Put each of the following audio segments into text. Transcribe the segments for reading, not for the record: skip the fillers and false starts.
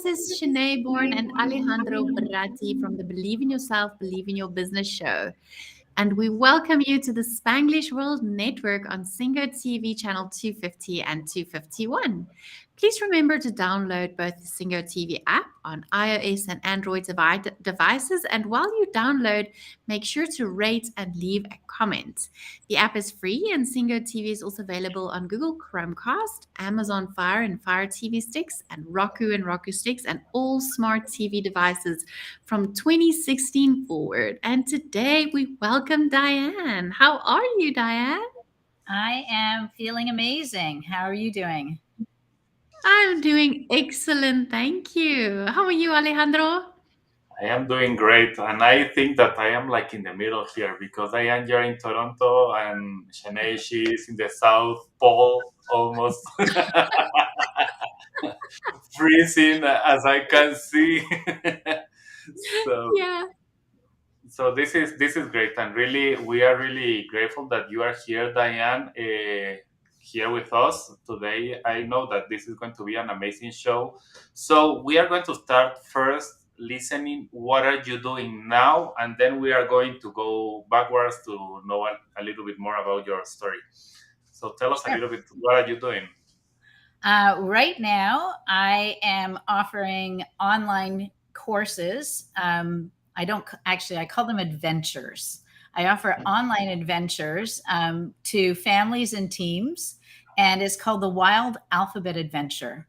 is Shanae Bourne and Alejandro Bratti from the Believe in Yourself, Believe in Your Business show. And we welcome you to the Spanglish World Network on Singo TV channel 250 and 251. Please remember to download both the Singo TV app on iOS and Android devices. And while you download, make sure to rate and leave a comment. The app is free, and Singo TV is also available on Google Chromecast, Amazon Fire and Fire TV sticks, and Roku sticks, and all smart TV devices from 2016 forward. And today we welcome Diane. How are you, Diane? I am feeling amazing. How are you doing? I'm doing excellent, thank you. How are you, Alejandro? I am doing great, and I think that I am like in the middle here because I am here in Toronto, and Shanae, she is in the South Pole, almost freezing as I can see. so, Yeah. so this is great, and really, we are really grateful that you are here, Diane, here with us today. I know that this is going to be an amazing show. So we are going to start first listening. What are you doing now? And then we are going to go backwards to know a little bit more about your story. So tell us a Sure. little bit. What are you doing? Right now, I am offering online courses. I call them adventures. I offer online adventures to families and teams, and it's called the Wild Alphabet Adventure.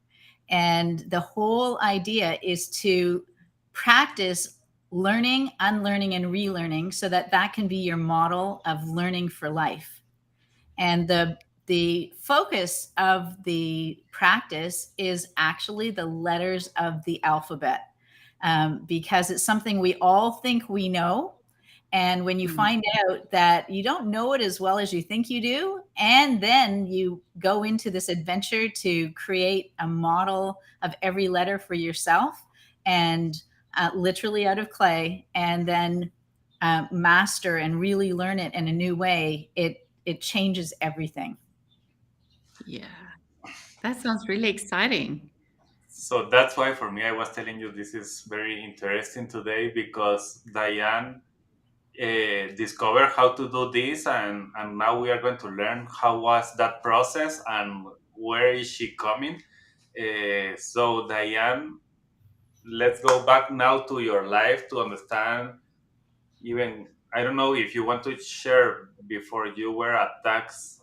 And the whole idea is to practice learning, unlearning, and relearning so that that can be your model of learning for life. And the focus of the practice is actually the letters of the alphabet, because it's something we all think we know. And when you find out that you don't know it as well as you think you do, and then you go into this adventure to create a model of every letter for yourself, and literally out of clay, and then master and really learn it in a new way, it changes everything. Yeah. That sounds really exciting. So that's why for me, I was telling you this is very interesting today because Diane discovered how to do this, and now we are going to learn how was that process and where is she coming. So Diane, let's go back now to your life to understand. Even I don't know if you want to share before you were a tax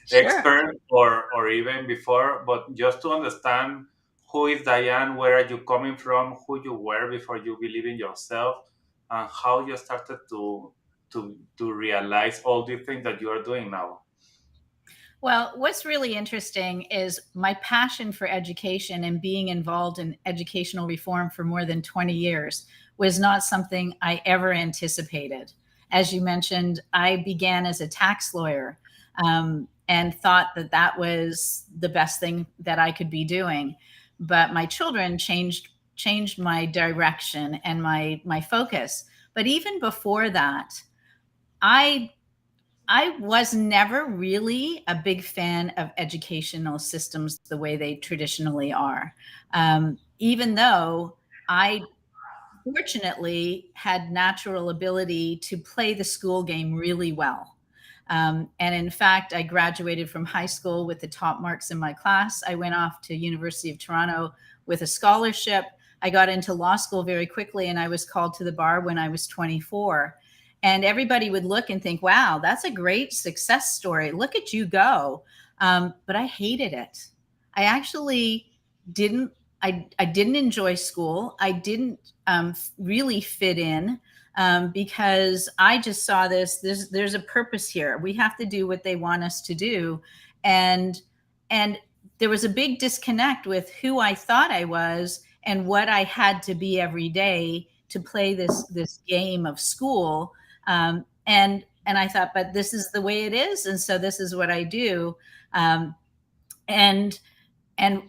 Sure. expert, or even before, but just to understand who is Diane, where are you coming from, who you were before you believe in yourself, and how you started to realize all the things that you are doing now. Well, what's really interesting is my passion for education and being involved in educational reform for more than 20 years was not something I ever anticipated. As you mentioned, I began as a tax lawyer, and thought that that was the best thing that I could be doing. But my children changed my direction and my focus. But even before that, I I was never really a big fan of educational systems the way they traditionally are. Even though I fortunately had natural ability to play the school game really well. And in fact, I graduated from high school with the top marks in my class. I went off to University of Toronto with a scholarship. I got into law school very quickly, and I was called to the bar when I was 24. And everybody would look and think, wow, that's a great success story. Look at you go. But I hated it. I actually didn't. I didn't enjoy school. I didn't really fit in, because I just saw there's a purpose here. We have to do what they want us to do. And and there was a big disconnect with who I thought I was and what I had to be every day to play this game of school. And I thought, but this is the way it is, and so this is what I do. Um, and and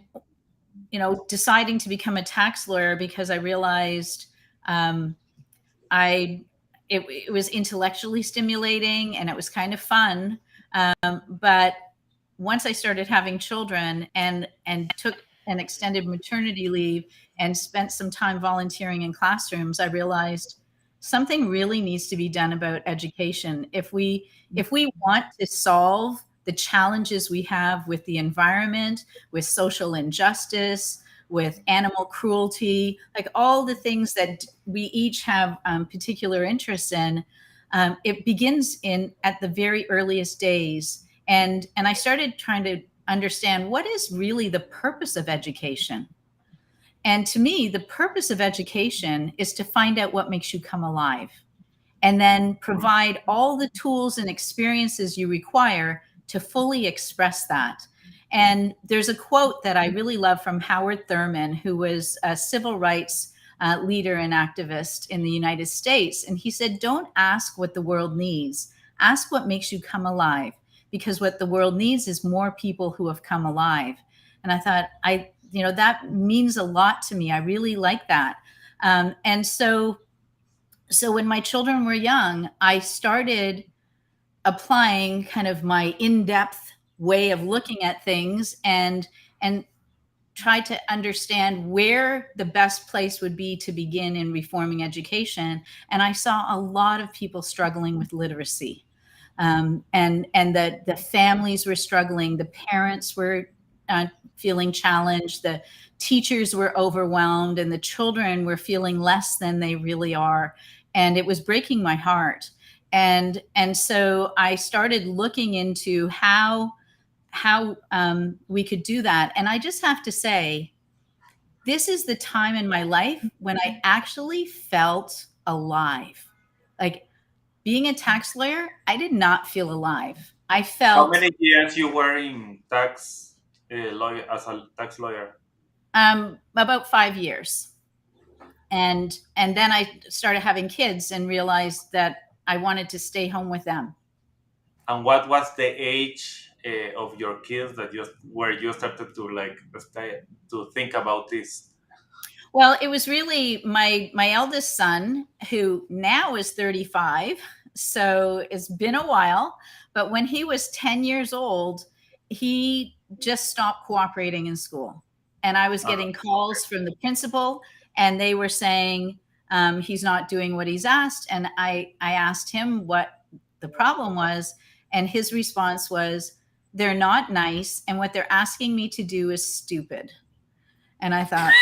deciding to become a tax lawyer because I realized, I it was intellectually stimulating and it was kind of fun. But once I started having children and took an extended maternity leave and spent some time volunteering in classrooms, I realized something really needs to be done about education. If we want to solve the challenges we have with the environment, with social injustice, with animal cruelty, like all the things that we each have particular interests in, it begins at the very earliest days. And I started trying to understand what is really the purpose of education. And to me, the purpose of education is to find out what makes you come alive, and then provide all the tools and experiences you require to fully express that. And there's a quote that I really love from Howard Thurman, who was a civil rights leader and activist in the United States. And he said, "Don't ask what the world needs. Ask what makes you come alive, because what the world needs is more people who have come alive." And I thought, that means a lot to me. I really like that. And so when my children were young, I started applying kind of my in-depth way of looking at things and try to understand where the best place would be to begin in reforming education. And I saw a lot of people struggling with literacy. And that the families were struggling, the parents were feeling challenged, the teachers were overwhelmed, and the children were feeling less than they really are. And it was breaking my heart. And so I started looking into how we could do that. And I just have to say, this is the time in my life when I actually felt alive. Like, being a tax lawyer, I did not feel alive. I How felt many years you were in tax lawyer as a tax lawyer? About 5 years. And then I started having kids and realized that I wanted to stay home with them. And what was the age of your kids that where you started to to think about this? Well, it was really my eldest son, who now is 35, so it's been a while. But when he was 10 years old, he just stopped cooperating in school. And I was getting calls from the principal, and they were saying he's not doing what he's asked. And I asked him what the problem was, and his response was, "They're not nice, and what they're asking me to do is stupid." And I thought,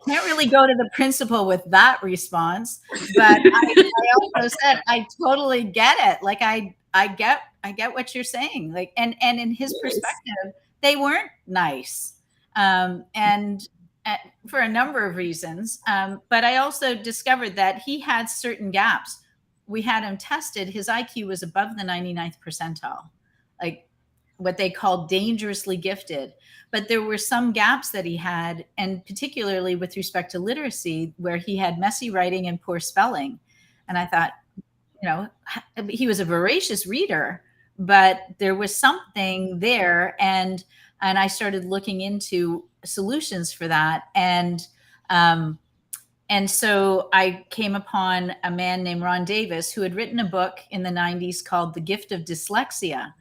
can't really go to the principal with that response. But I also said, I totally get it. Like, I get what you're saying. Like, and in his perspective, they weren't nice. And for a number of reasons. But I also discovered that he had certain gaps. We had him tested. His IQ was above the 99th percentile, like what they call dangerously gifted. But there were some gaps that he had, and particularly with respect to literacy, where he had messy writing and poor spelling. And I thought, he was a voracious reader, but there was something there. And I started looking into solutions for that. And so I came upon a man named Ron Davis, who had written a book in the 90s called The Gift of Dyslexia.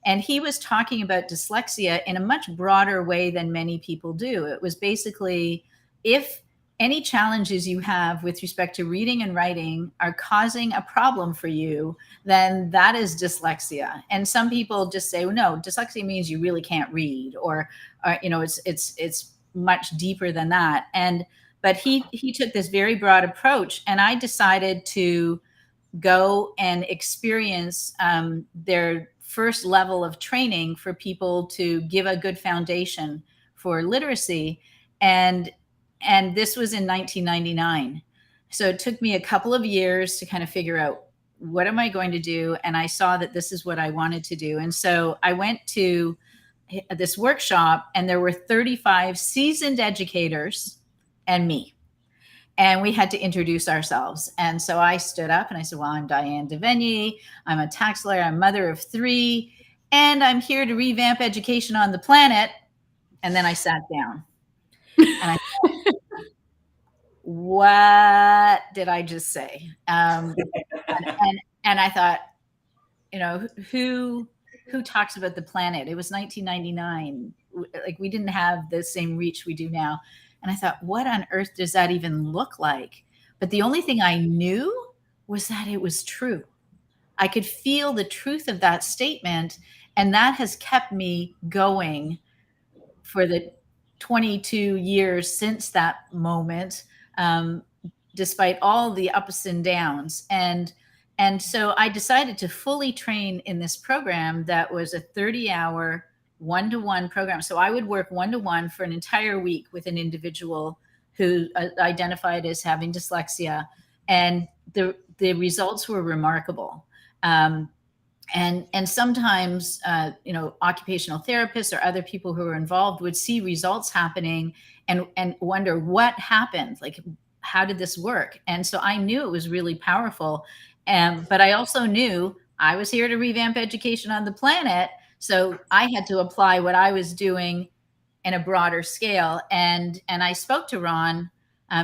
And he was talking about dyslexia in a much broader way than many people do. It was basically, if any challenges you have with respect to reading and writing are causing a problem for you, then that is dyslexia. And some people just say, well, no, dyslexia means you really can't read, or it's much deeper than that. But he took this very broad approach, and I decided to go and experience their first level of training for people to give a good foundation for literacy. And this was in 1999. So it took me a couple of years to kind of figure out, what am I going to do? And I saw that this is what I wanted to do. And so I went to this workshop, and there were 35 seasoned educators and me. And we had to introduce ourselves. And so I stood up and I said, well, I'm Diane Devenyi. I'm a tax lawyer. I'm a mother of 3. And I'm here to revamp education on the planet. And then I sat down. And I thought, what did I just say? And I thought, who who talks about the planet? It was 1999. Like, we didn't have the same reach we do now. And I thought, what on earth does that even look like? But the only thing I knew was that it was true. I could feel the truth of that statement. And that has kept me going for the 22 years since that moment, despite all the ups and downs. And so I decided to fully train in this program that was a 30-hour one-to-one program. So I would work one-to-one for an entire week with an individual who identified as having dyslexia. And the results were remarkable. And sometimes, occupational therapists or other people who were involved would see results happening and wonder what happened. Like, how did this work? And so I knew it was really powerful. But I also knew I was here to revamp education on the planet. So I had to apply what I was doing in a broader scale. And I spoke to Ron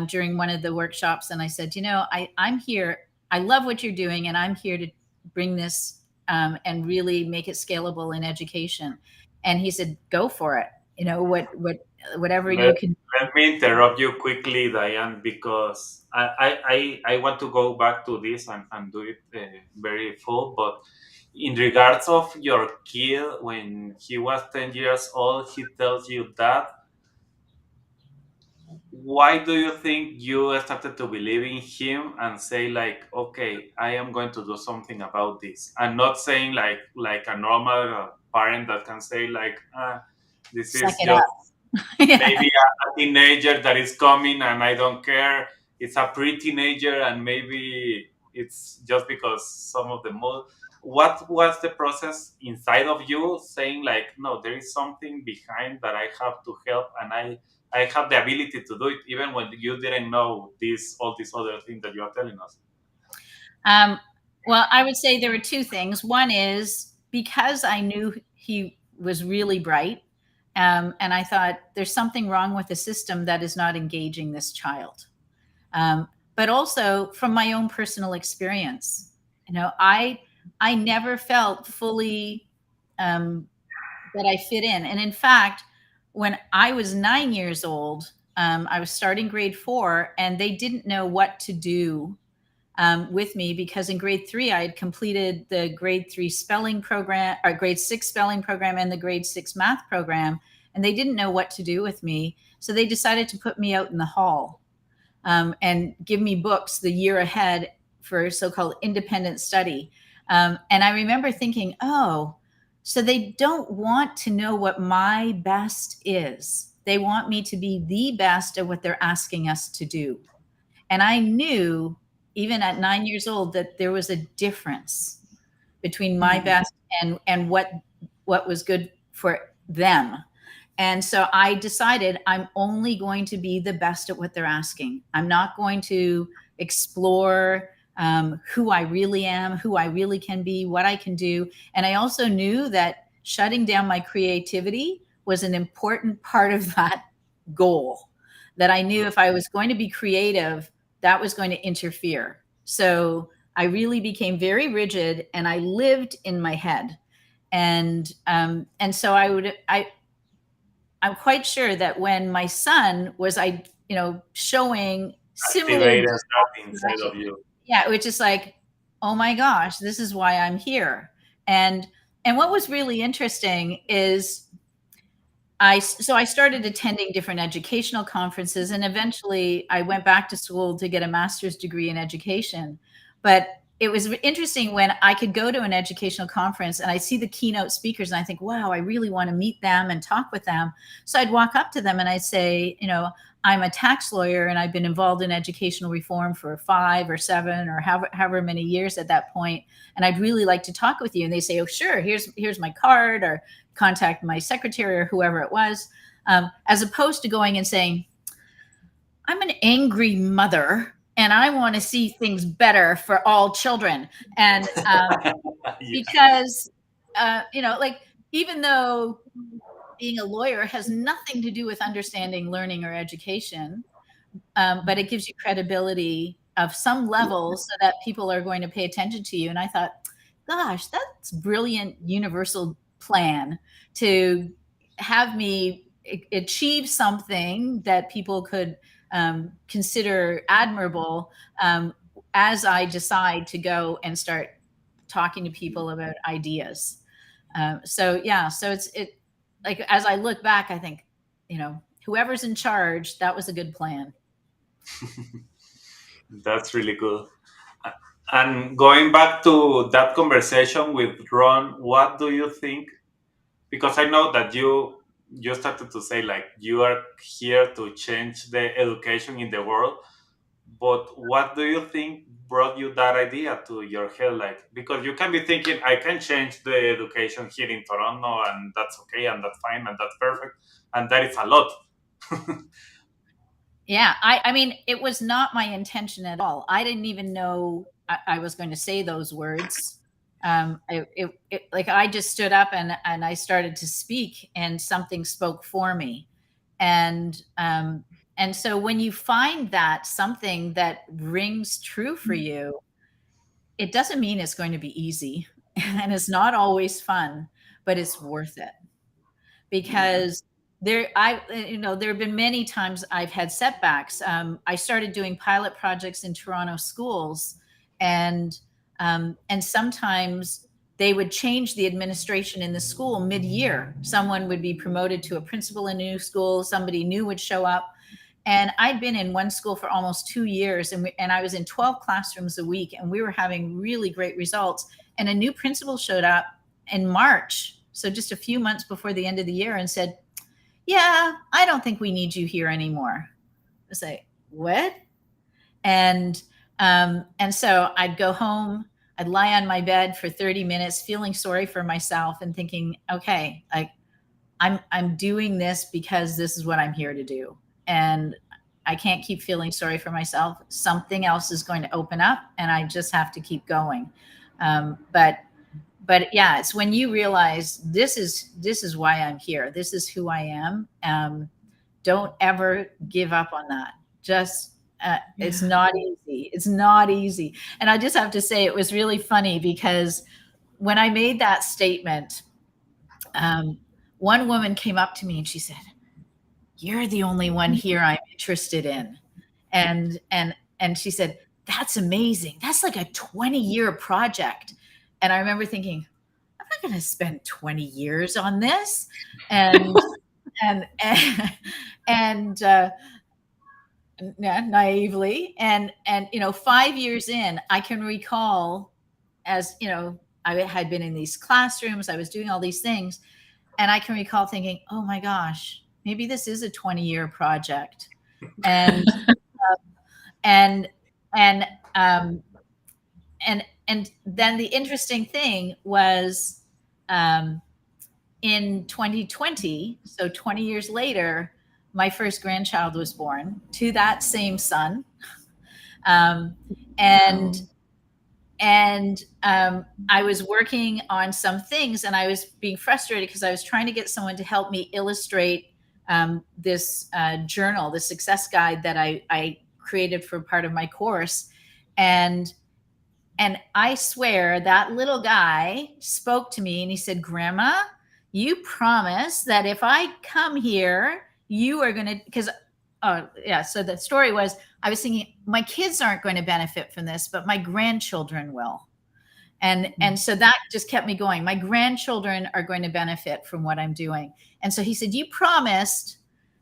during one of the workshops, and I said, I'm here. I love what you're doing, and I'm here to bring this and really make it scalable in education. And he said, go for it. Whatever you can. Let me interrupt you quickly, Diane, because I want to go back to this and do it very full. But in regards of your kid, when he was 10 years old, he tells you that. Why do you think you started to believe in him and say like, okay, I am going to do something about this? And not saying like a normal parent that can say like, this Suck is it just up. Yeah. maybe a teenager that is coming and I don't care. It's a pre-teenager and maybe it's just because some of the mood. What was the process inside of you saying like, no, there is something behind that I have to help and I have the ability to do it even when you didn't know all these other things that you are telling us. Well, I would say there were two things. One is because I knew he was really bright, and I thought there's something wrong with the system that is not engaging this child. But also from my own personal experience, I never felt fully that I fit in. And in fact, when I was 9 years old, I was starting grade 4, and they didn't know what to do with me, because in grade 3 I had completed the grade 3 spelling program, or grade 6 spelling program, and the grade 6 math program, and they didn't know what to do with me. So they decided to put me out in the hall and give me books the year ahead for so-called independent study. And I remember thinking, oh, so they don't want to know what my best is. They want me to be the best at what they're asking us to do. And I knew, even at 9 years old, that there was a difference between my best and what was good for them. And so I decided I'm only going to be the best at what they're asking. I'm not going to explore who I really am, who I really can be, what I can do. And I also knew that shutting down my creativity was an important part of that goal. That I knew if I was going to be creative, that was going to interfere. So I really became very rigid, and I lived in my head. And so I'm quite sure that when my son was, showing similar, Activated that inside of you. yeah, which is like, oh my gosh, this is why I'm here. And what was really interesting is I started attending different educational conferences, and eventually I went back to school to get a master's degree in education. But it was interesting when I could go to an educational conference and I see the keynote speakers and I think, wow, I really want to meet them and talk with them. So I'd walk up to them and I'd say, I'm a tax lawyer and I've been involved in educational reform for 5 or 7 or however many years at that point, and I'd really like to talk with you. And they say, oh, sure, here's my card, or contact my secretary or whoever it was, as opposed to going and saying, I'm an angry mother and I want to see things better for all children. And because, even though being a lawyer has nothing to do with understanding learning or education, but it gives you credibility of some level so that people are going to pay attention to you. And I thought, gosh, that brilliant universal plan to have me achieve something that people could consider admirable, as I decide to go and start talking to people about ideas. So yeah, so it like as I look back, I think, whoever's in charge, that was a good plan. That's really good. And going back to that conversation with Ron, what do you think? Because I know that you started to say like you are here to change the education in the world, but what do you think brought you that idea to your head? Like, because you can be thinking, I can change the education here in Toronto, and that's okay, and that's fine, and that's perfect, and that is a lot. Yeah, I mean, it was not my intention at all. I didn't even know I was going to say those words. Like I just stood up and I started to speak, and something spoke for me. And so when you find that something that rings true for you, it doesn't mean it's going to be easy, and it's not always fun, but it's worth it, because there have been many times I've had setbacks. I started doing pilot projects in Toronto schools, and sometimes they would change the administration in the school mid-year. Someone would be promoted to a principal in a new school, somebody new would show up. And I'd been in one school for almost 2 years, and I was in 12 classrooms a week, and we were having really great results. And a new principal showed up in March, so just a few months before the end of the year, and said, "Yeah, I don't think we need you here anymore." I say, "What?" And so I'd go home, I'd lie on my bed for 30 minutes, feeling sorry for myself and thinking, okay, like I'm doing this because this is what I'm here to do. And I can't keep feeling sorry for myself. Something else is going to open up, and I just have to keep going. But yeah, it's when you realize this is why I'm here. This is who I am. Don't ever give up on that. Just it's not easy. It's not easy. And I just have to say, it was really funny because when I made that statement, one woman came up to me and she said, "You're the only one here I'm interested in." And she said, "That's amazing. That's like a 20-year project." And I remember thinking, I'm not going to spend 20 years on this. And and and naively, and 5 years in, I can recall, as I had been in these classrooms, I was doing all these things, and I can recall thinking, oh my gosh, maybe this is a 20-year project. And and and and then the interesting thing was, in 2020, so 20 years later, my first grandchild was born to that same son. And I was working on some things, and I was being frustrated because I was trying to get someone to help me illustrate this journal, the success guide that I created for part of my course. And I swear that little guy spoke to me and he said, "Grandma, you promise that if I come here, you are going to," because, oh, yeah. So the story was, I was thinking, my kids aren't going to benefit from this, but my grandchildren will. And so that just kept me going. My grandchildren are going to benefit from what I'm doing. And so he said, "You promised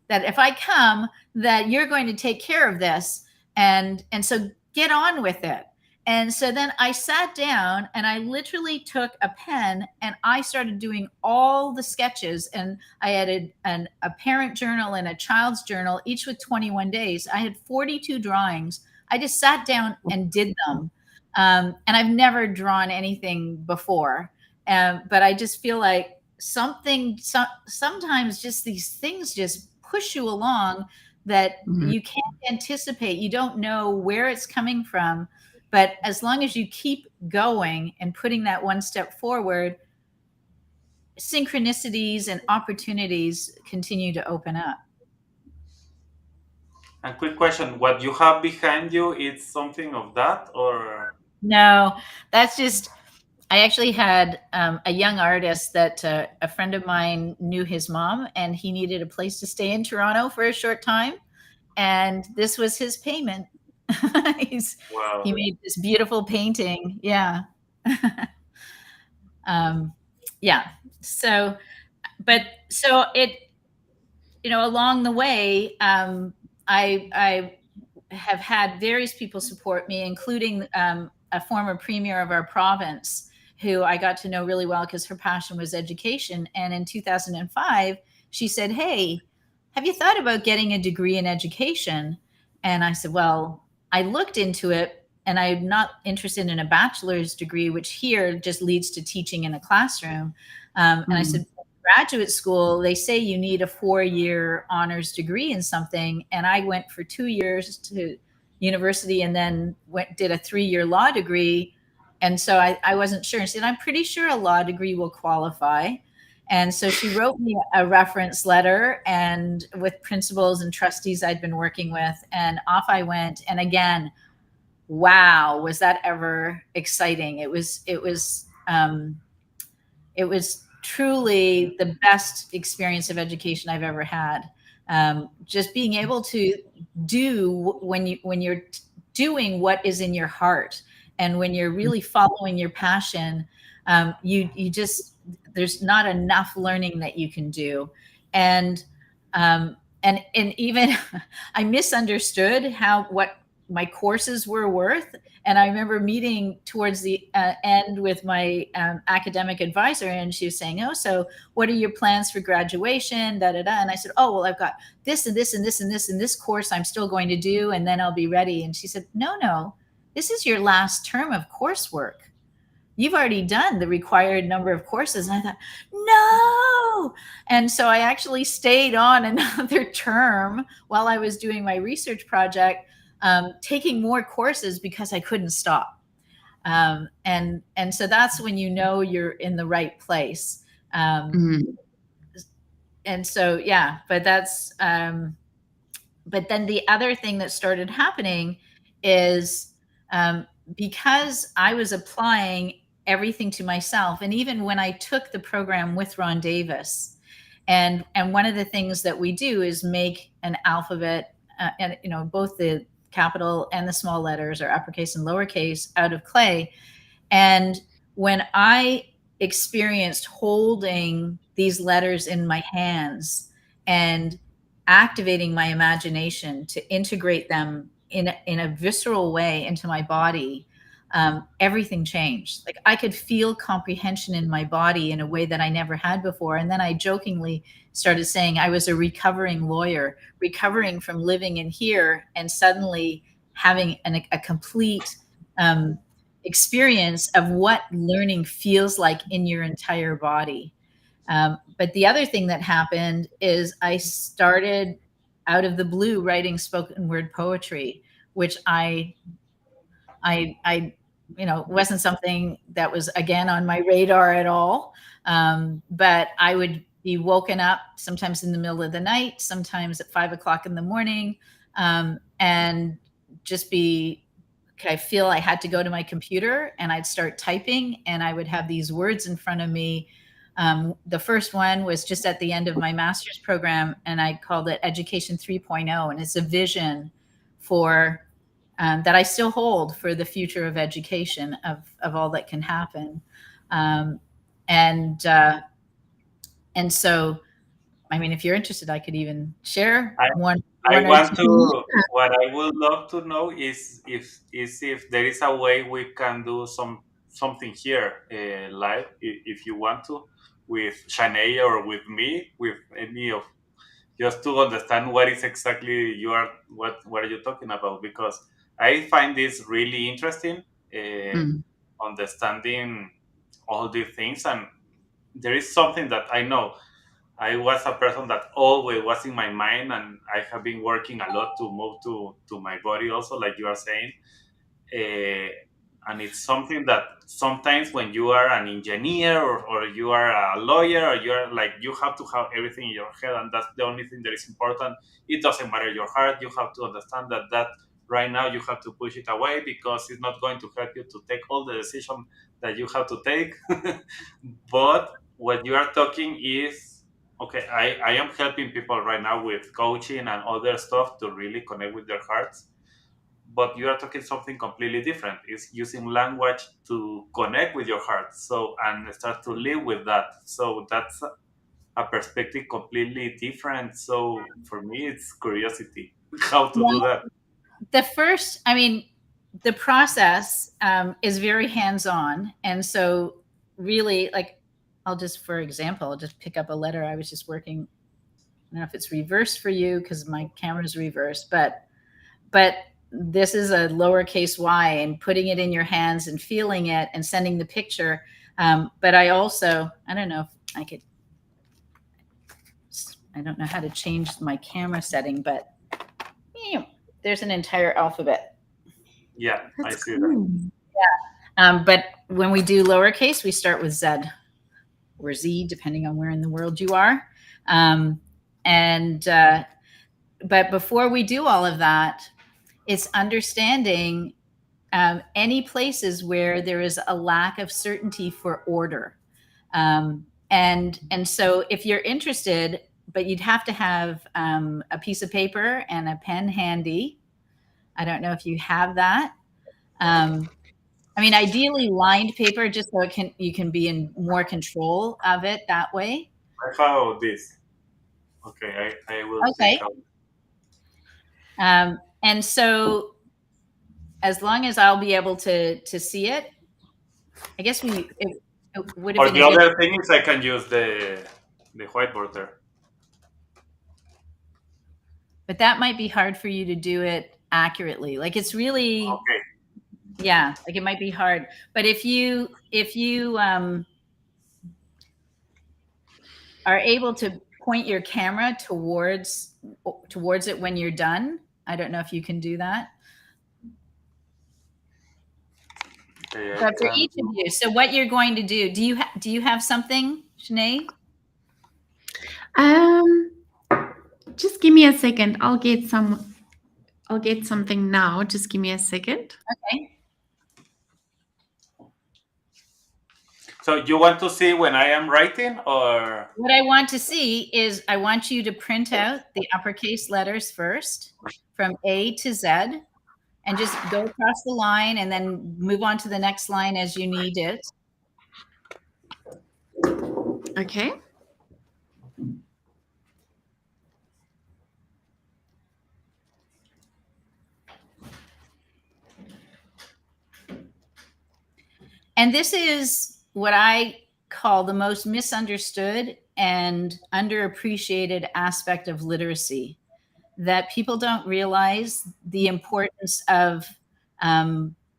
that if I come, that you're going to take care of this. And so get on with it." And so then I sat down and I literally took a pen and I started doing all the sketches. And I added a parent journal and a child's journal, each with 21 days. I had 42 drawings. I just sat down and did them. And I've never drawn anything before. But I just feel like sometimes just these things just push you along that you can't anticipate. You don't know where it's coming from. But as long as you keep going and putting that one step forward, synchronicities and opportunities continue to open up. And quick question: what you have behind you is something of that, or No, that's just I actually had a young artist that a friend of mine knew his mom, and he needed a place to stay in Toronto for a short time, and this was his payment. He's he Wow. made this beautiful painting. Yeah. um, yeah. So, but so it, along the way, I have had various people support me, including a former premier of our province who I got to know really well because her passion was education. And in 2005, she said, "Hey, have you thought about getting a degree in education?" And I said, "Well, I looked into it and I'm not interested in a bachelor's degree, which here just leads to teaching in a classroom." And I Mm. said, graduate school, they say you need a 4-year honors degree in something. And I went for 2 years to university and then did a 3-year law degree. And so I wasn't sure. And she said, "I'm pretty sure a law degree will qualify." And so she wrote me a reference letter and with principals and trustees I'd been working with, and off I went. And again, wow, was that ever exciting. It was truly the best experience of education I've ever had. Just being able to do when you're doing what is in your heart, and when you're really following your passion, you just, there's not enough learning that you can do. And and even I misunderstood what my courses were worth. And I remember meeting towards the end with my academic advisor, and she was saying, "Oh, so what are your plans for graduation?" Da da da. And I said, "Oh, well, I've got this and this and this and this and this course I'm still going to do, and then I'll be ready." And she said, "No, no, this is your last term of coursework. You've already done the required number of courses." And I thought, no. And so I actually stayed on another term while I was doing my research project, taking more courses because I couldn't stop. And so that's when you know you're in the right place. Mm. And so, yeah, but then the other thing that started happening is, um, because I was applying everything to myself, and even when I took the program with Ron Davis, and one of the things that we do is make an alphabet, and both the capital and the small letters, or uppercase and lowercase, out of clay. And when I experienced holding these letters in my hands and activating my imagination to integrate them in a visceral way into my body, everything changed. Like, I could feel comprehension in my body in a way that I never had before. And then I jokingly started saying I was a recovering lawyer, recovering from living in here and suddenly having a complete um, experience of what learning feels like in your entire body. But the other thing that happened is I started out of the blue writing spoken word poetry, which I wasn't something that was again on my radar at all. But I would be woken up sometimes in the middle of the night, sometimes at 5 o'clock in the morning, and just be, I feel I had to go to my computer and I'd start typing, and I would have these words in front of me. The first one was just at the end of my master's program, and I called it Education 3.0, and it's a vision for that I still hold for the future of education, of all that can happen. Um, and and so, I mean, if you're interested, I could even share I I one or want to. two. What I would love to know is if there is a way we can do something here live, if you want to, with Shanae or with me, with any of, just to understand what is exactly what are you talking about, because I find this really interesting, uh, Mm. understanding all these things. And there is something that I know I was a person that always was in my mind, and I have been working a lot to move to my body also, like you are saying. uh, and it's something that sometimes when you are an engineer, or you are a lawyer, or you are like, you have to have everything in your head, and that's the only thing that is important. It doesn't matter your heart. You have to understand that right now you have to push it away because it's not going to help you to take all the decision that you have to take. But what you are talking is, okay, I am helping people right now with coaching and other stuff to really connect with their hearts, but you are talking something completely different. It's using language to connect with your heart, so, and start to live with that. So that's a perspective completely different. So for me it's curiosity how to do Well, that. the first, I mean, the process is very hands-on, and so really, like, I'll just, for example, I'll just pick up a letter I was just working. I don't know if it's reversed for you because my camera's reversed, but this is a lowercase y, and putting it in your hands and feeling it and sending the picture. But I also, I don't know if I could, I don't know how to change my camera setting, but there's an entire alphabet. Yeah, I That's see that. cool. But when we do lowercase, we start with Z or Z, depending on where in the world you are. But before we do all of that, it's understanding any places where there is a lack of certainty for order. And so if you're interested, but you'd have to have a piece of paper and a pen handy. I don't know if you have that. I mean, ideally lined paper, just so you can be in more control of it that way. I found this. Okay, I will Okay. take out. And so as long as I'll be able to see it, I guess it would have Or been the a good, other thing is I can use the whiteboard there. but that might be hard for you to do it accurately. Like it's really, Okay. yeah, like it might be hard. But if you are able to point your camera towards it when you're done, I don't know if you can do that. Okay, I But for can each of you, so what you're going to do you have something, Sinead? Um, just give me a second. I'll get something now. Just give me a second. Okay. So you want to see when I am writing, or What I want to see is I want you to print out the uppercase letters first from A to Z and just go across the line and then move on to the next line as you need it. Okay. And this is what I call the most misunderstood and underappreciated aspect of literacy, that people don't realize the importance of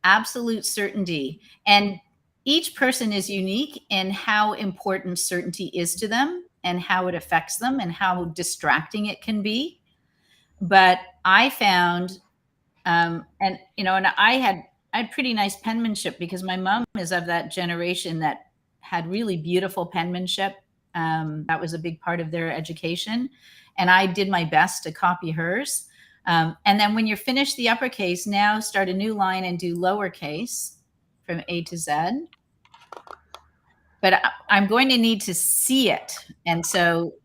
absolute certainty. And each person is unique in how important certainty is to them and how it affects them and how distracting it can be. But I found, and I had pretty nice penmanship because my mom is of that generation that had really beautiful penmanship. That was a big part of their education. And I did my best to copy hers. And then when you're finished the uppercase, now start a new line and do lowercase from A to Z. But I'm going to need to see it. And so,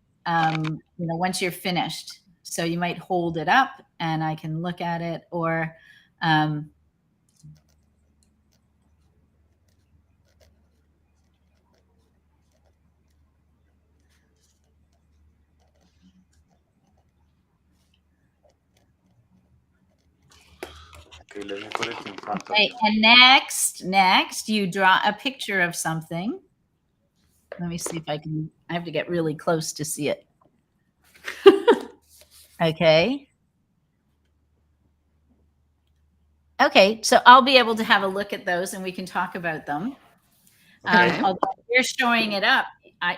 once you're finished, so you might hold it up and I can look at it, or okay, let me put it in front of okay, you. and next you draw a picture of something. Let me see if I have to get really close to see it. Okay. Okay, so I'll be able to have a look at those and we can talk about them. Okay. Although you're showing it up, I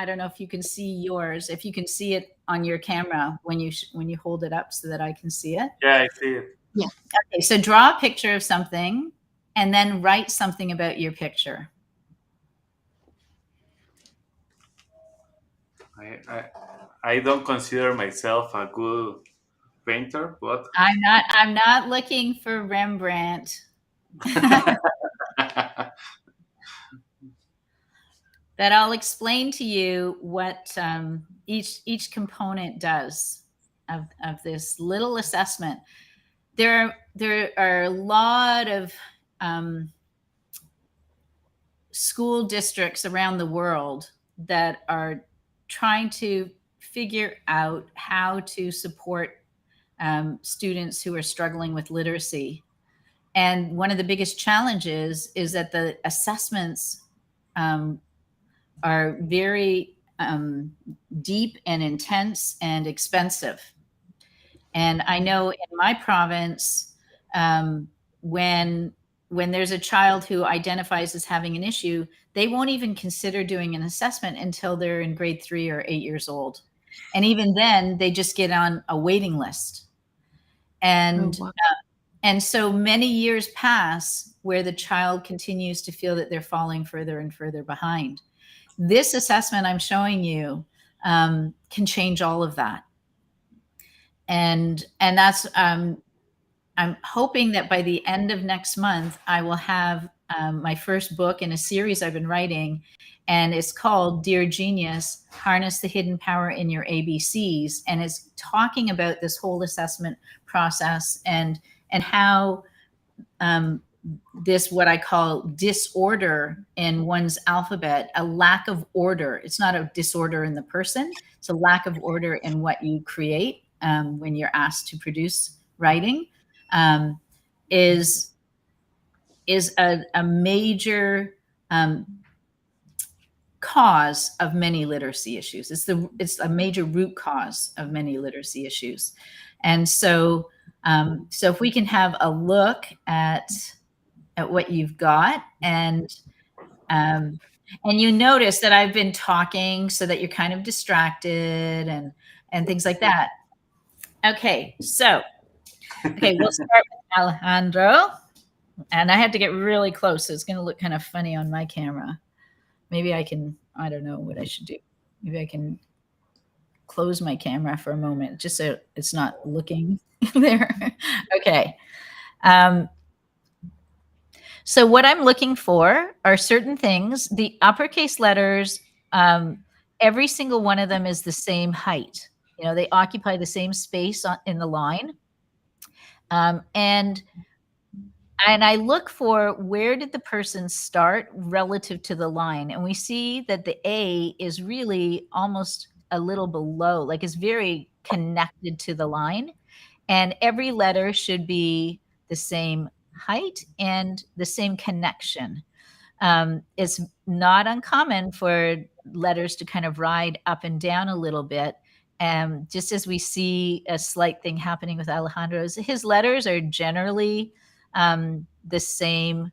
don't know if you can see yours, if you can see it on your camera when you hold it up so that I can see it. Yeah, I see it. Yeah. Okay, so draw a picture of something and then write something about your picture. I don't consider myself a good painter, but I'm not looking for Rembrandt. But I'll explain to you what each component does of this little assessment. There are a lot of school districts around the world that are trying to figure out how to support students who are struggling with literacy. And one of the biggest challenges is that the assessments are very deep and intense and expensive. And I know in my province, when there's a child who identifies as having an issue, they won't even consider doing an assessment until they're in grade 3 or 8 years old. And even then, they just get on a waiting list. And Oh, wow. And so many years pass where the child continues to feel that they're falling further and further behind. This assessment I'm showing you can change all of that. And that's I'm hoping that by the end of next month, I will have my first book in a series I've been writing, and it's called Dear Genius, Harness the Hidden Power in Your ABCs. And it's talking about this whole assessment process and how this, what I call disorder in one's alphabet, a lack of order. It's not a disorder in the person. It's a lack of order in what you create when you're asked to produce writing, is a major cause of many literacy issues. It's a major root cause of many literacy issues. And so if we can have a look at what you've got, and you notice that I've been talking so that you're kind of distracted and things like that. Okay, so we'll start with Alejandro, and I had to get really close, so it's going to look kind of funny on my camera. Maybe I don't know what I should do. Maybe I can close my camera for a moment, just so it's not looking there. Okay. So what I'm looking for are certain things. The uppercase letters, every single one of them is the same height. You know, they occupy the same space in the line. And I look for, where did the person start relative to the line? And we see that the A is really almost a little below, like it's very connected to the line. And every letter should be the same height and the same connection. It's not uncommon for letters to kind of ride up and down a little bit. Just as we see a slight thing happening with Alejandro's, his letters are generally the same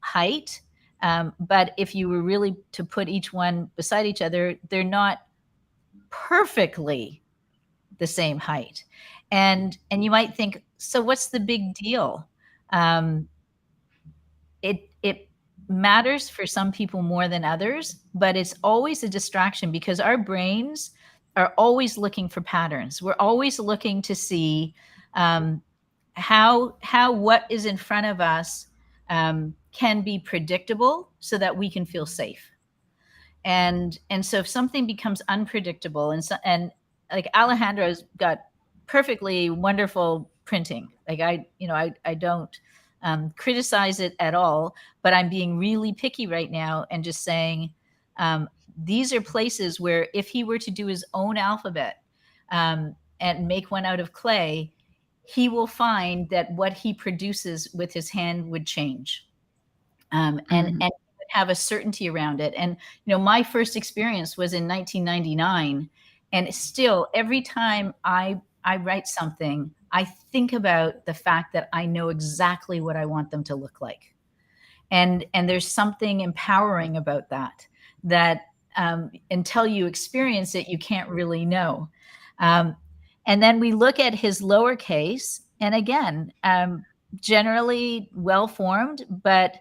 height. But if you were really to put each one beside each other, they're not perfectly the same height. And you might think, so what's the big deal? It matters for some people more than others, but it's always a distraction because our brains are always looking for patterns. We're always looking to see how what is in front of us can be predictable so that we can feel safe. And so if something becomes unpredictable, and like Alejandro's got perfectly wonderful printing. Like I don't criticize it at all, but I'm being really picky right now and just saying these are places where if he were to do his own alphabet and make one out of clay, he will find that what he produces with his hand would change. And have a certainty around it. And, you know, my first experience was in 1999. And still, every time I write something, I think about the fact that I know exactly what I want them to look like. And there's something empowering about that until you experience it, you can't really know. And then we look at his lowercase, and again, generally well-formed, but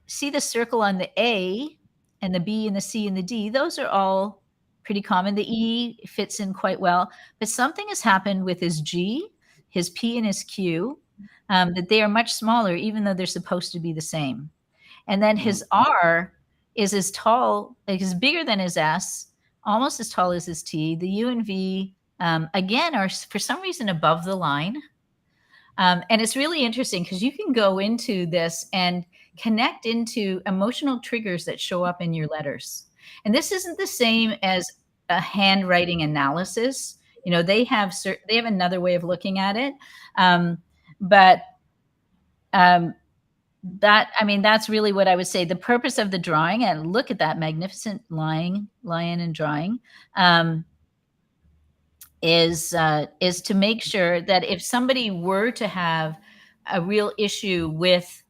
see the circle on the A and the B and the C and the D, those are all pretty common. The E fits in quite well, but something has happened with his G, his P, and his Q, that they are much smaller, even though they're supposed to be the same. And then his R is as tall, like is bigger than his S, almost as tall as his T. The U and V, again, are for some reason above the line. And it's really interesting because you can go into this and connect into emotional triggers that show up in your letters. And this isn't the same as a handwriting analysis. You know, they have another way of looking at it. But that's really what I would say. The purpose of the drawing, and look at that magnificent lion and drawing, is to make sure that if somebody were to have a real issue with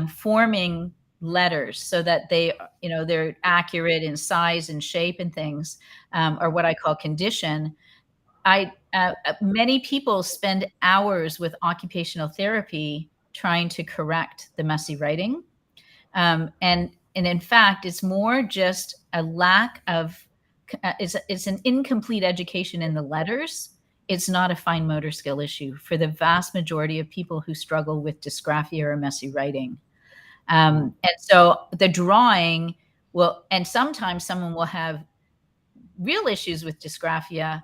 forming letters so that they're accurate in size and shape and things, or what I call condition, many people spend hours with occupational therapy trying to correct the messy writing. And in fact, it's more just a lack of, it's an incomplete education in the letters. It's not a fine motor skill issue for the vast majority of people who struggle with dysgraphia or messy writing. And so the drawing will, and sometimes someone will have real issues with dysgraphia,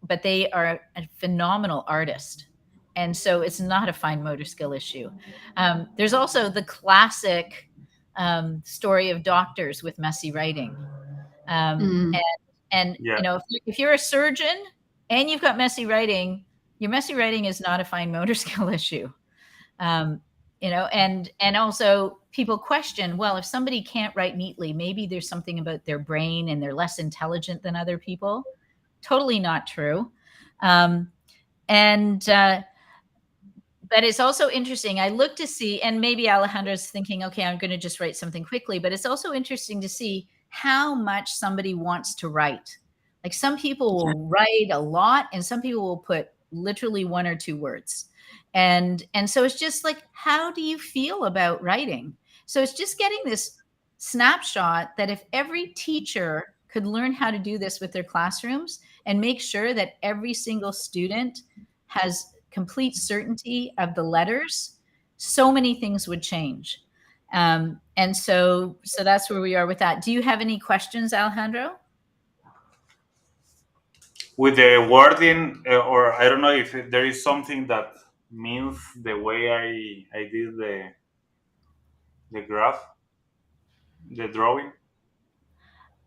but they are a phenomenal artist. And so it's not a fine motor skill issue. There's also the classic story of doctors with messy writing. And Yeah. if you're a surgeon and you've got messy writing, your messy writing is not a fine motor skill issue. And also people question, well, if somebody can't write neatly, maybe there's something about their brain and they're less intelligent than other people. Totally not true. But it's also interesting. I look to see, and maybe Alejandra's thinking, okay, I'm going to just write something quickly, but it's also interesting to see how much somebody wants to write. Like some people will write a lot and some people will put literally one or two words. And so it's just like, how do you feel about writing? So it's just getting this snapshot that if every teacher could learn how to do this with their classrooms and make sure that every single student has complete certainty of the letters, so many things would change. And so that's where we are with that. Do you have any questions, Alejandro? With the wording, or I don't know if there is something that means the way I did the graph, the drawing.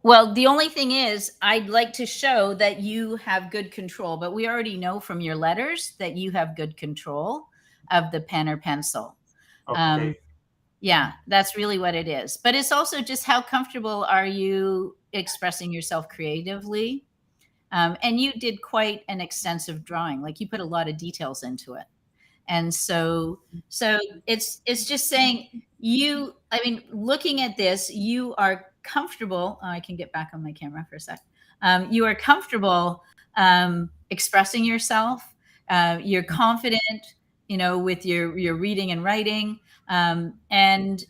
Well, the only thing is, I'd like to show that you have good control, but we already know from your letters that you have good control of the pen or pencil. Okay. Yeah, that's really what it is. But it's also just how comfortable are you expressing yourself creatively? And you did quite an extensive drawing, like you put a lot of details into it. And so it's just saying looking at this, you are comfortable. I can get back on my camera for a sec. You are comfortable expressing yourself. You're confident, with your reading and writing, and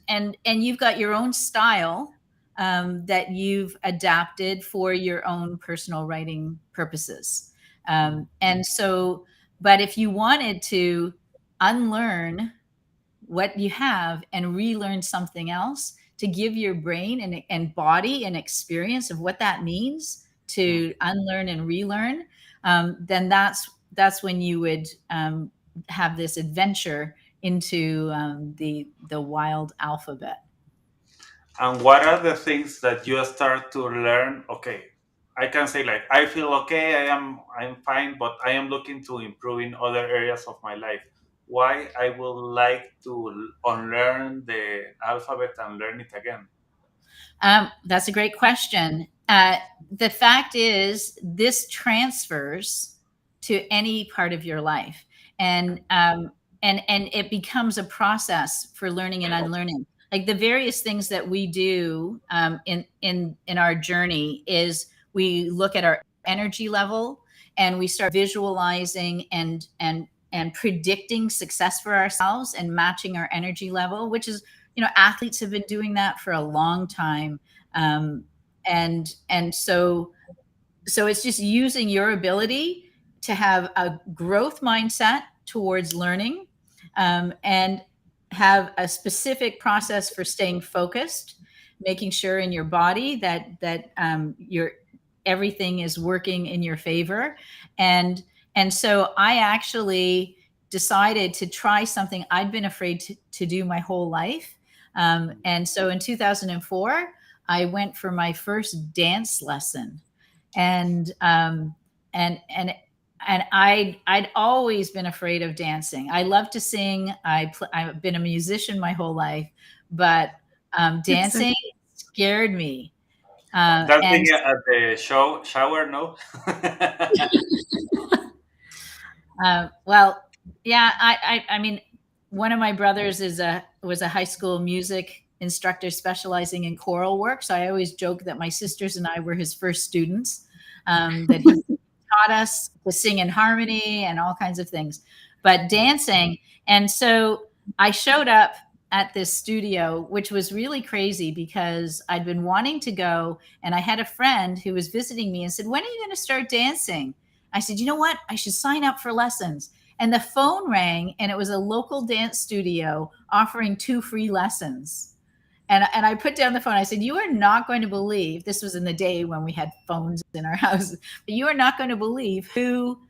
you've got your own style that you've adapted for your own personal writing purposes. And so, but if you wanted to unlearn what you have and relearn something else to give your brain and body an experience of what that means to unlearn and relearn, then that's when you would have this adventure into the wild alphabet. And what are the things that you start to learn? Okay, I can say like I feel okay, I'm fine, but I am looking to improve in other areas of my life. Why I would like to unlearn the alphabet and learn it again? That's a great question. The fact is, this transfers to any part of your life, and it becomes a process for learning and unlearning. Like the various things that we do in our journey is we look at our energy level and we start visualizing and predicting success for ourselves and matching our energy level, which is, athletes have been doing that for a long time. And so so it's just using your ability to have a growth mindset towards learning, and have a specific process for staying focused, making sure in your body that your everything is working in your favor. And so I actually decided to try something I'd been afraid to do my whole life. And so in 2004, I went for my first dance lesson. And and and and I'd always been afraid of dancing. I love to sing. I've been a musician my whole life, but That's so dancing scared me. That And thing at the shower, no? Well, yeah, I mean, one of my brothers was a high school music instructor specializing in choral work. So I always joke that my sisters and I were his first students. That he taught us to sing in harmony and all kinds of things, but dancing. And so I showed up at this studio, which was really crazy because I'd been wanting to go, and I had a friend who was visiting me and said, "When are you going to start dancing?" I said, "You know what? I should sign up for lessons." And the phone rang, and it was a local dance studio offering 2 free lessons. And I put down the phone. I said, "You are not going to believe," this was in the day when we had phones in our house, "but you are not going to believe who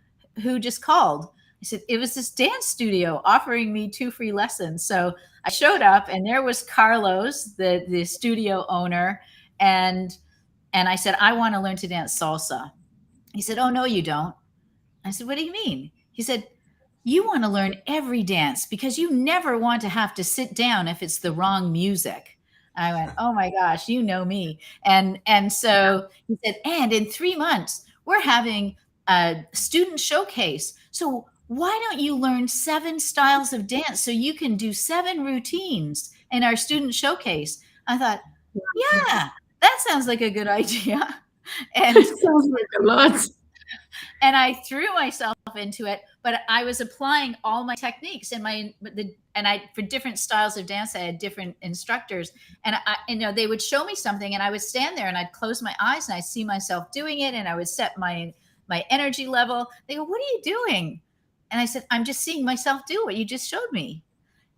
just called." I said, "It was this dance studio offering me 2 free lessons." So I showed up, and there was Carlos, the studio owner, and I said, "I want to learn to dance salsa." He said, "Oh, no, you don't." I said, "What do you mean?" He said, "You want to learn every dance because you never want to have to sit down if it's the wrong music." I went, "Oh my gosh, you know me." And so he said, "And in 3 months, we're having a student showcase. So why don't you learn 7 styles of dance so you can do 7 routines in our student showcase?" I thought, yeah, that sounds like a good idea. And That sounds like a lot. I threw myself into it, but I was applying all my techniques and I for different styles of dance I had different instructors, and they would show me something and I would stand there and I'd close my eyes and I'd see myself doing it, and I would set my energy level. They go, "What are you doing?" And I said, "I'm just seeing myself do what you just showed me."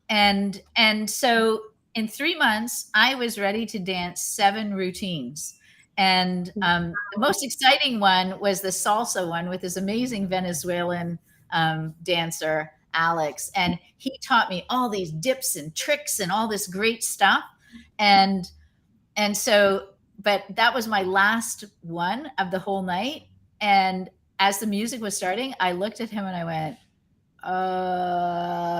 And so in 3 months I was ready to dance 7 routines. And the most exciting one was the salsa one with this amazing Venezuelan dancer, Alex, and he taught me all these dips and tricks and all this great stuff. And and so but that was my last one of the whole night. And as the music was starting, I looked at him and I went,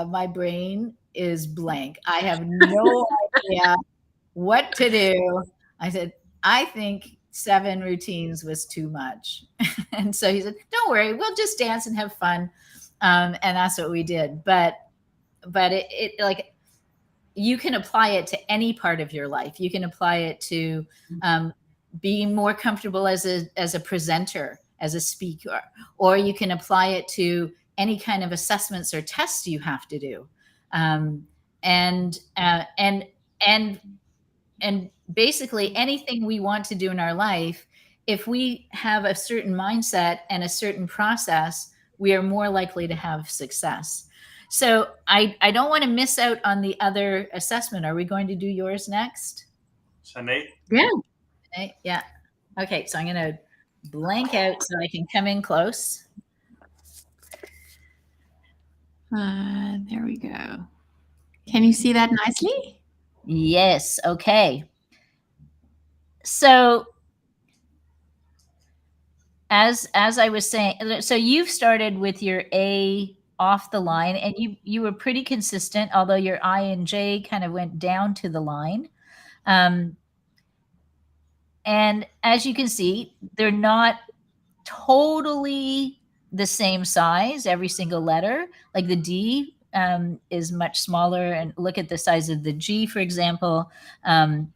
my brain is blank. I have no idea what to do." I said, "I think 7 routines was too much." And so he said, "Don't worry, we'll just dance and have fun." And that's what we did. But it like, you can apply it to any part of your life. You can apply it to being more comfortable as a presenter, as a speaker, or you can apply it to any kind of assessments or tests you have to do. Um, and uh, and and and basically anything we want to do in our life, if we have a certain mindset and a certain process, we are more likely to have success. So I don't want to miss out on the other assessment. Are we going to do yours next? Sinead? Yeah. Okay, yeah. Okay, so I'm going to blank out so I can come in close. There we go. Can you see that nicely? Yes. Okay. So as I was saying, so you've started with your A off the line, and you were pretty consistent, although your I and J kind of went down to the line. Um, and as you can see, they're not totally the same size, every single letter. Like the D is much smaller, and look at the size of the G, for example.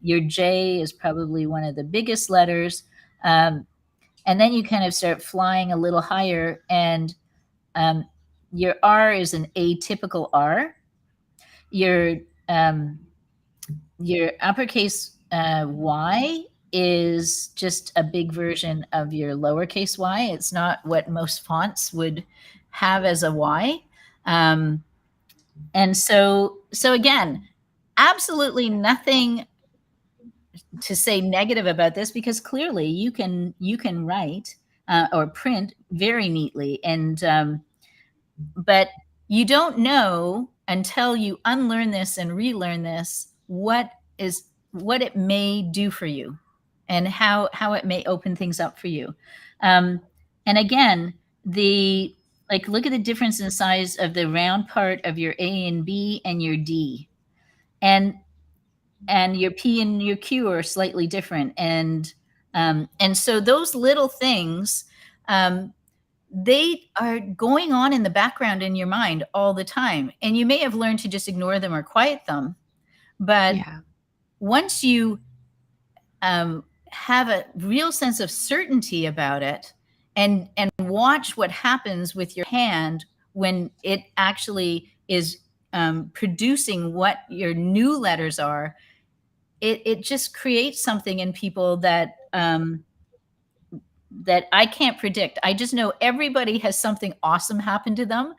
Your J is probably one of the biggest letters. And then you kind of start flying a little higher, and um, your R is an atypical R. Your um, your uppercase Y is just a big version of your lowercase y. It's not what most fonts would have as a y. And so again, absolutely nothing to say negative about this, because clearly you can write or print very neatly, and but you don't know until you unlearn this and relearn this what it may do for you, and how it may open things up for you. And again, the like, look at the difference in size of the round part of your A and B and your D, and your P and your Q are slightly different, and so those little things, they are going on in the background in your mind all the time, and you may have learned to just ignore them or quiet them, but Yeah. once you have a real sense of certainty about it, and watch what happens with your hand when it actually is producing what your new letters are, it just creates something in people that that I can't predict. I just know everybody has something awesome happen to them.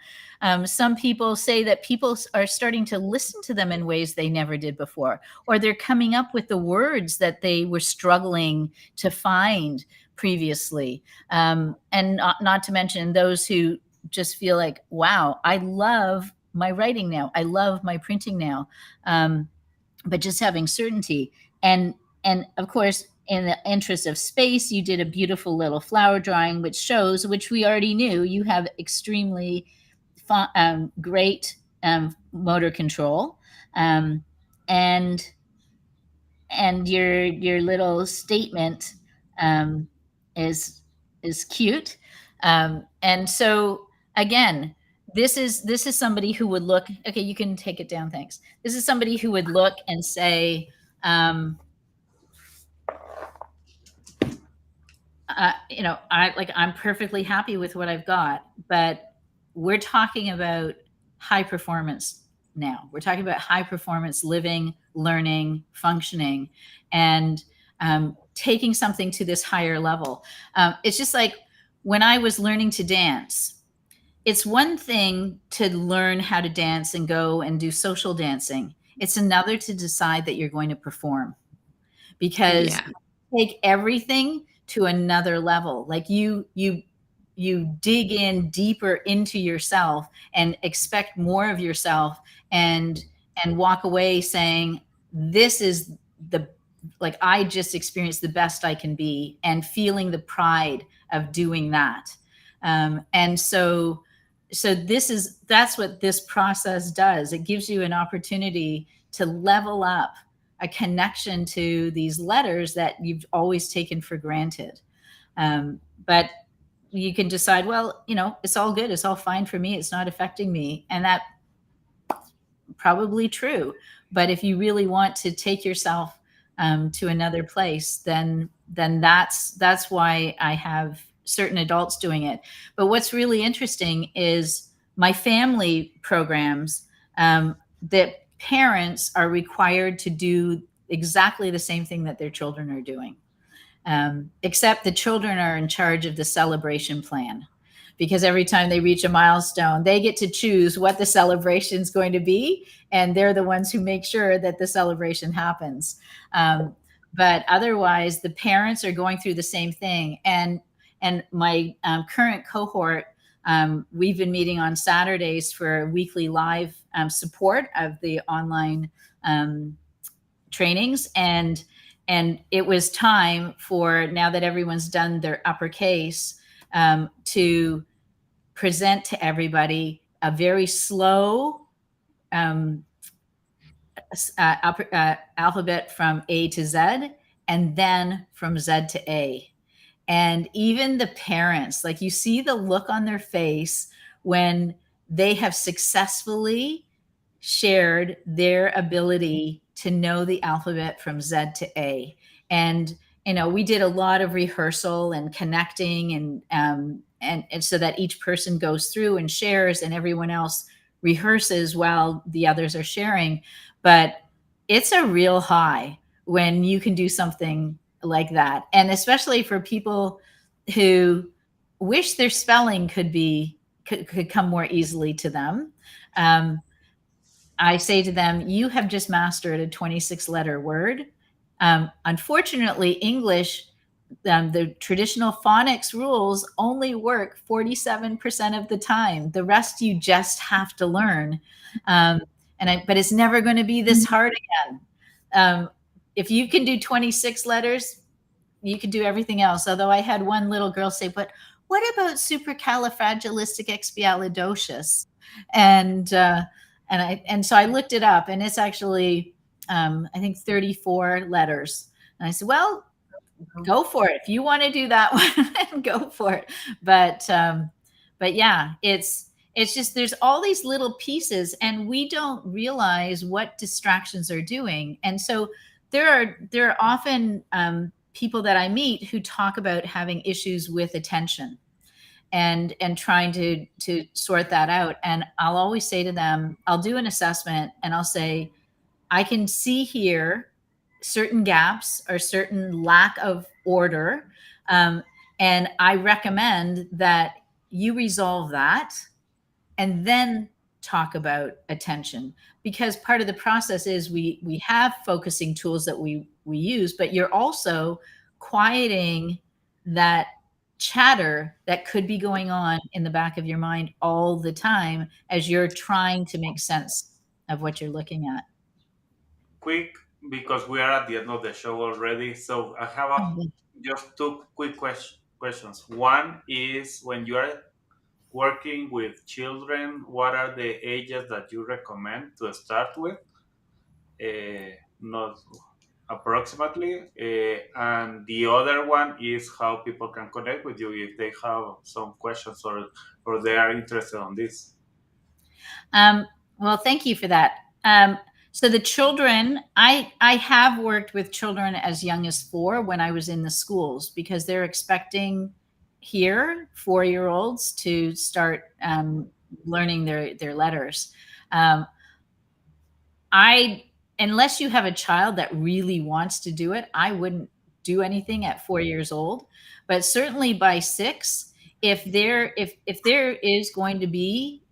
Some people say that people are starting to listen to them in ways they never did before, or they're coming up with the words that they were struggling to find previously. And not to mention those who just feel like, wow, I love my writing now. I love my printing now. But just having certainty. And of course, in the interest of space, you did a beautiful little flower drawing, which shows, which we already knew, you have extremely great motor control, and your little statement um, is cute, and so again, this is somebody who would look, okay, you can take it down, thanks. This is somebody who would look and say, I'm perfectly happy with what I've got, but we're talking about high performance now. We're talking about high performance living, learning, functioning, and taking something to this higher level. It's just like when I was learning to dance. It's one thing to learn how to dance and go and do social dancing. It's another to decide that you're going to perform, because Yeah. take everything to another level. Like you dig in deeper into yourself and expect more of yourself, and walk away saying, this is the, like, I just experienced the best I can be, and feeling the pride of doing that. And so that's what this process does. It gives you an opportunity to level up a connection to these letters that you've always taken for granted. But you can decide, well, it's all good. It's all fine for me. It's not affecting me. And that probably true. But if you really want to take yourself to another place, then that's why I have certain adults doing it. But what's really interesting is my family programs, that parents are required to do exactly the same thing that their children are doing, except the children are in charge of the celebration plan, because every time they reach a milestone, they get to choose what the celebration is going to be, and they're the ones who make sure that the celebration happens. But otherwise, the parents are going through the same thing. And my current cohort, we've been meeting on Saturdays for weekly live support of the online trainings. And it was time for, now that everyone's done their uppercase, to present to everybody a very slow alphabet from A to Z, and then from Z to A. And even the parents, like, you see the look on their face when they have successfully shared their ability to know the alphabet from Z to A. And we did a lot of rehearsal and connecting, and so that each person goes through and shares, and everyone else rehearses while the others are sharing. But it's a real high when you can do something like that. And especially for people who wish their spelling could come more easily to them. Um, I say to them, you have just mastered a 26 letter word. Unfortunately, English, the traditional phonics rules only work 47% of the time. The rest you just have to learn. But it's never going to be this hard again. If you can do 26 letters, you can do everything else. Although I had one little girl say, but what about supercalifragilisticexpialidocious? And so I looked it up, and it's actually I think 34 letters. And I said, well, go for it. If you want to do that one, go for it. But yeah, it's just there's all these little pieces, and we don't realize what distractions are doing. And so there are often people that I meet who talk about having issues with attention and trying to sort that out. And I'll always say to them, I'll do an assessment and I'll say, I can see here certain gaps or certain lack of order. And I recommend that you resolve that and then talk about attention, because part of the process is we have focusing tools that we use, but you're also quieting that chatter that could be going on in the back of your mind all the time as you're trying to make sense of what you're looking at. Quick, because we are at the end of the show already. So I have just two quick questions. One is, when you are working with children, what are the ages that you recommend to start with? Not approximately. And the other one is how people can connect with you if they have some questions, or they are interested on this. Well, thank you for that. So the children, I have worked with children as young as 4 when I was in the schools, because they're expecting here 4-year-olds to start learning their letters. Unless you have a child that really wants to do it, I wouldn't do anything at 4 years old. But certainly by 6, if there is going to be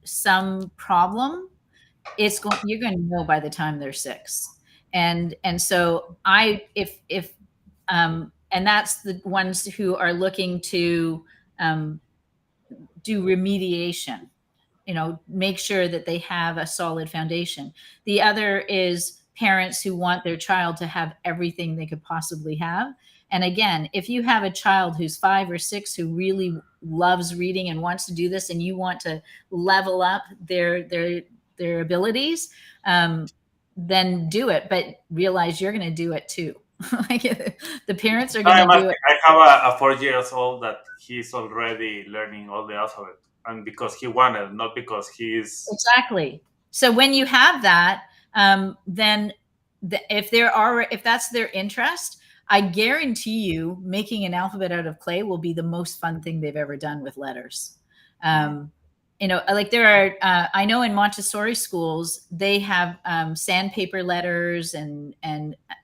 some problem, you're going to know by the time they're 6. And so and that's the ones who are looking to do remediation, make sure that they have a solid foundation. The other is parents who want their child to have everything they could possibly have. And again, if you have a child who's 5 or 6 who really loves reading and wants to do this, and you want to level up their abilities, then do it. But realize you're going to do it too. The parents are going to do it. I have a 4 years old that he's already learning all the alphabet, and because he wanted, not because he's exactly. So when you have that, then if that's their interest, I guarantee you making an alphabet out of clay will be the most fun thing they've ever done with letters. Like there are, I know in Montessori schools, they have sandpaper letters, and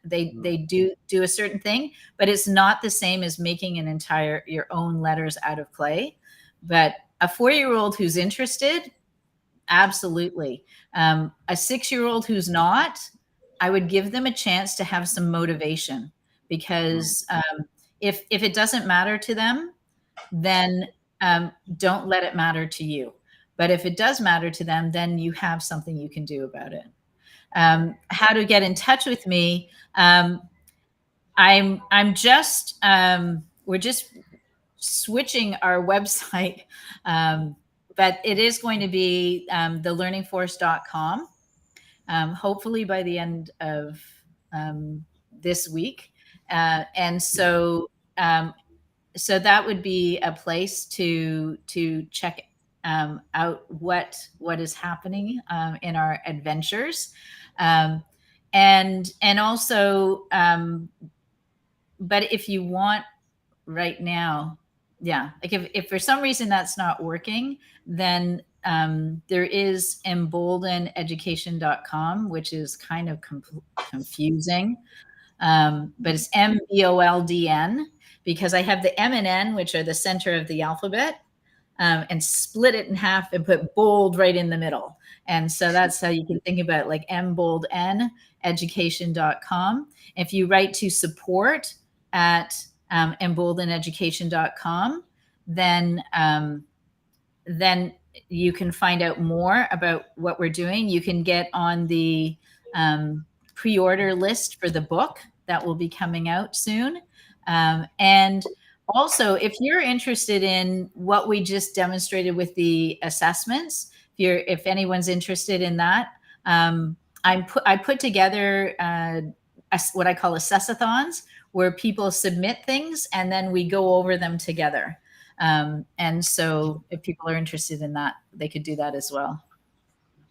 they do a certain thing, but it's not the same as making your own letters out of clay. But a 4-year-old who's interested, absolutely. A 6-year-old who's not, I would give them a chance to have some motivation, because if it doesn't matter to them, then don't let it matter to you. But if it does matter to them, then you have something you can do about it. How to get in touch with me? We're just switching our website, but it is going to be thelearningforce.com, hopefully by the end of this week. And so that would be a place to check out what is happening in our adventures, and also, but if you want right now, like if for some reason that's not working, then there is emboldeneducation.com, which is kind of confusing. but it's MBOLDN because I have the M and N, which are the center of the alphabet, and split it in half and put bold right in the middle. And so that's how you can think about it, like MBoldN education.com. If you write to support at emboldeneducation.com, then you can find out more about what we're doing. You can get on the pre-order list for the book that will be coming out soon. And also, if you're interested in what we just demonstrated with the assessments, if anyone's interested in that, I put together what I call assessathons, where people submit things and then we go over them together. And so if people are interested in that, they could do that as well.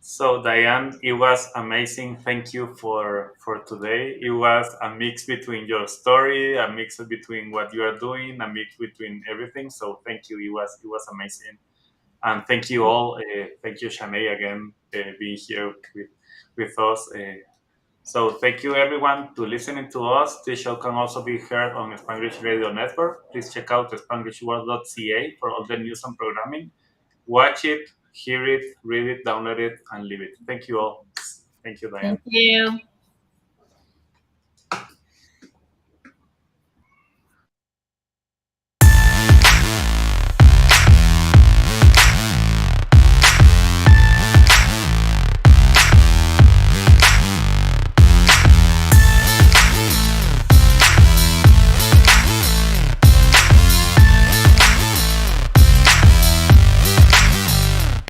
So Diane, it was amazing. Thank you for today. It was a mix between your story, a mix between what you are doing, a mix between everything. So thank you. It was amazing, and thank you all. Thank you, Shanae, again being here with us. So thank you everyone to listening to us. This show can also be heard on Spanglish Radio Network. Please check out SpanglishWorld.ca for all the news and programming. Watch it, hear it, read it, download it, and leave it. Thank you all. Thank you, Diane. Thank you.